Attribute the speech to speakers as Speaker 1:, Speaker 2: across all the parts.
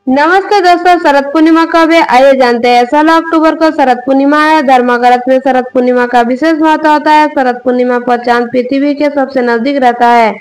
Speaker 1: नमस्ते दोस्तों, शरद पूर्णिमा कब है आइए जानते हैं। 16 अक्टूबर को शरद पूर्णिमा है। धर्मग्रंथ में शरद पूर्णिमा का विशेष महत्व होता है। शरद पूर्णिमा पर चांद पृथ्वी के सबसे नजदीक रहता है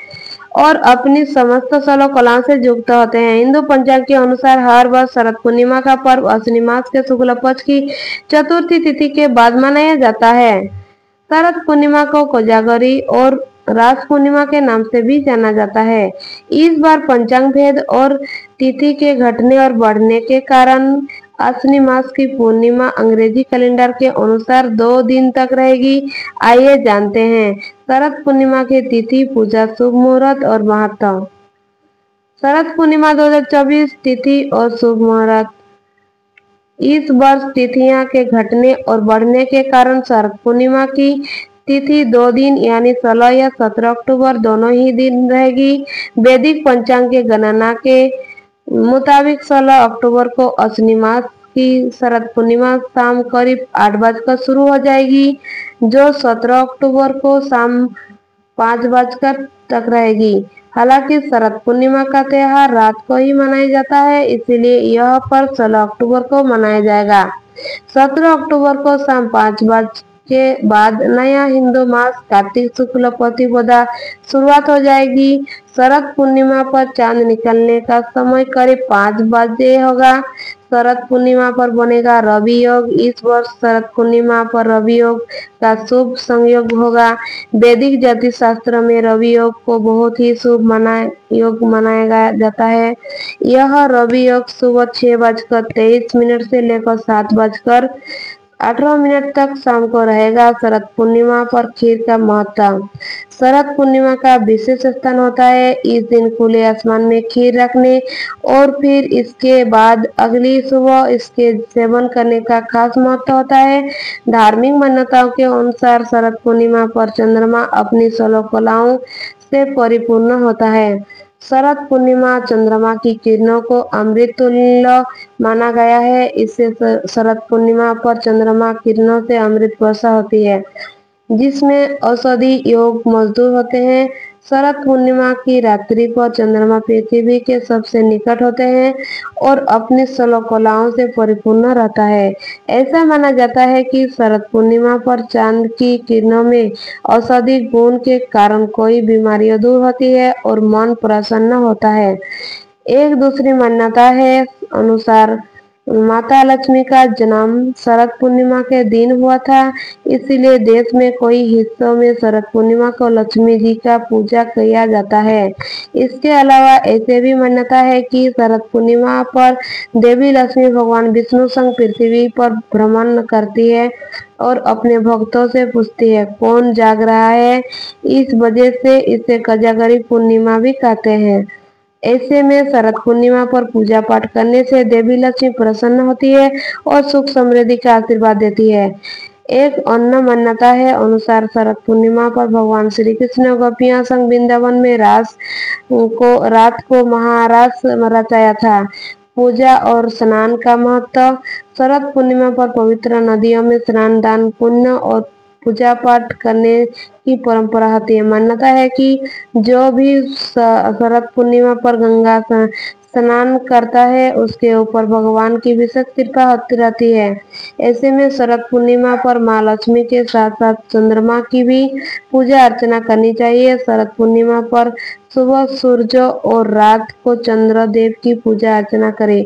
Speaker 1: और अपनी समस्त 16 कलाओं से युक्त होते हैं। हिंदू पंचांग के अनुसार हर वर्ष शरद पूर्णिमा का पर्व अश्विनी मास के शुक्ल पक्ष की चतुर्थी तिथि के बाद मनाया जाता है। शरद पूर्णिमा को कोजागरी और रास पूर्णिमा के नाम से भी जाना जाता है। इस बार पंचांग भेद और तिथि के घटने और बढ़ने के कारण अश्विनी मास की पूर्णिमा अंग्रेजी कैलेंडर के अनुसार 2 दिन तक रहेगी। आइए जानते हैं शरद पूर्णिमा की तिथि, पूजा, शुभ मुहूर्त और महत्व। शरद पूर्णिमा 2024 तिथि और शुभ मुहूर्त। इस वर्ष तिथियां के घटने और बढ़ने के कारण शरद पूर्णिमा की तिथि 2 दिन यानी 16 या 17 अक्टूबर दोनों ही दिन रहेगी। वैदिक पंचांग के गणना के मुताबिक 16 अक्टूबर को अश्विनी मास की शरद पूर्णिमा शाम करीब 8 बजकर शुरू हो जाएगी, जो 17 अक्टूबर को शाम 5 बजकर तक रहेगी। हालांकि शरद पूर्णिमा का त्योहार रात को ही मनाया जाता है, इसलिए यह पर्व 16 अक्टूबर को मनाया जाएगा। 17 अक्टूबर को शाम 5 बजे के बाद नया हिंदू मास कार्तिक शुक्ल प्रतिपदा शुरुआत हो जाएगी। शरद पूर्णिमा पर चांद निकलने का समय करीब 5 बजे होगा। शरद पूर्णिमा पर बनेगा रवि योग। इस वर्ष शरद पूर्णिमा पर रवि योग का शुभ संयोग होगा। वैदिक ज्योतिष शास्त्र में रवि योग को बहुत ही शुभ योग मनाया जाता है। यह रवि योग सुबह 6:23 से लेकर 7:18 तक शाम को रहेगा। शरद पूर्णिमा पर खीर का महत्व। शरद पूर्णिमा का विशेष स्थान होता है। इस दिन खुले आसमान में खीर रखने और फिर इसके बाद अगली सुबह इसके सेवन करने का खास महत्व होता है। धार्मिक मान्यताओं के अनुसार शरद पूर्णिमा पर चंद्रमा अपनी 16 कलाओं से परिपूर्ण होता है। शरद पूर्णिमा चंद्रमा की किरणों को अमृत तुल्य माना गया है। इससे शरद पूर्णिमा पर चंद्रमा किरणों से अमृत वर्षा होती है, जिसमें औषधि योग मौजूद होते हैं। शरद पूर्णिमा की रात्रि पर चंद्रमा पृथ्वी के सबसे निकट होते हैं और अपनी 16 कलाओं से परिपूर्ण रहता है। ऐसा माना जाता है कि शरद पूर्णिमा पर चांद की किरणों में औषधि गुण के कारण कोई बीमारियां दूर होती है और मन प्रसन्न होता है। एक दूसरी मान्यता है अनुसार माता लक्ष्मी का जन्म शरद पूर्णिमा के दिन हुआ था, इसलिए देश में कई हिस्सों में शरद पूर्णिमा को लक्ष्मी जी का पूजा किया जाता है। इसके अलावा ऐसे भी मान्यता है कि शरद पूर्णिमा पर देवी लक्ष्मी भगवान विष्णु संग पृथ्वी पर भ्रमण करती है और अपने भक्तों से पूछती है कौन जाग रहा है। इस वजह से इसे कोजागरी पूर्णिमा भी कहते हैं। ऐसे में शरद पूर्णिमा पर पूजा पाठ करने से देवी लक्ष्मी प्रसन्न होती है और सुख समृद्धि का आशीर्वाद देती है। एक अन्य मान्यता है अनुसार शरद पूर्णिमा पर भगवान श्री कृष्ण गोपियों संग वृंदावन में रात को महारास रचाया था। पूजा और स्नान का महत्व। शरद पूर्णिमा पर पवित्र नदियों में स्नान, दान पुण्य और पूजा पाठ करने की परंपरा होती है। मान्यता है कि जो भी शरद पूर्णिमा पर गंगा स्नान करता है उसके ऊपर भगवान की विशेष कृपा होती रहती है। ऐसे में शरद पूर्णिमा पर माँ लक्ष्मी के साथ साथ चंद्रमा की भी पूजा अर्चना करनी चाहिए। शरद पूर्णिमा पर सुबह सूर्य और रात को चंद्र देव की पूजा अर्चना करें।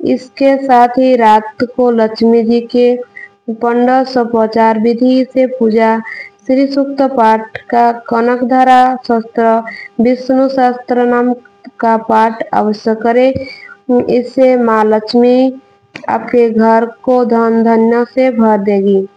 Speaker 1: इसके साथ ही रात को लक्ष्मी जी के पंडोपचार विधि से पूजा, श्री सूक्त पाठ का, कनकधारा शास्त्र, विष्णु सहस्त्र नाम का पाठ अवश्य करें। इससे माँ लक्ष्मी आपके घर को धन धान्य से भर देगी।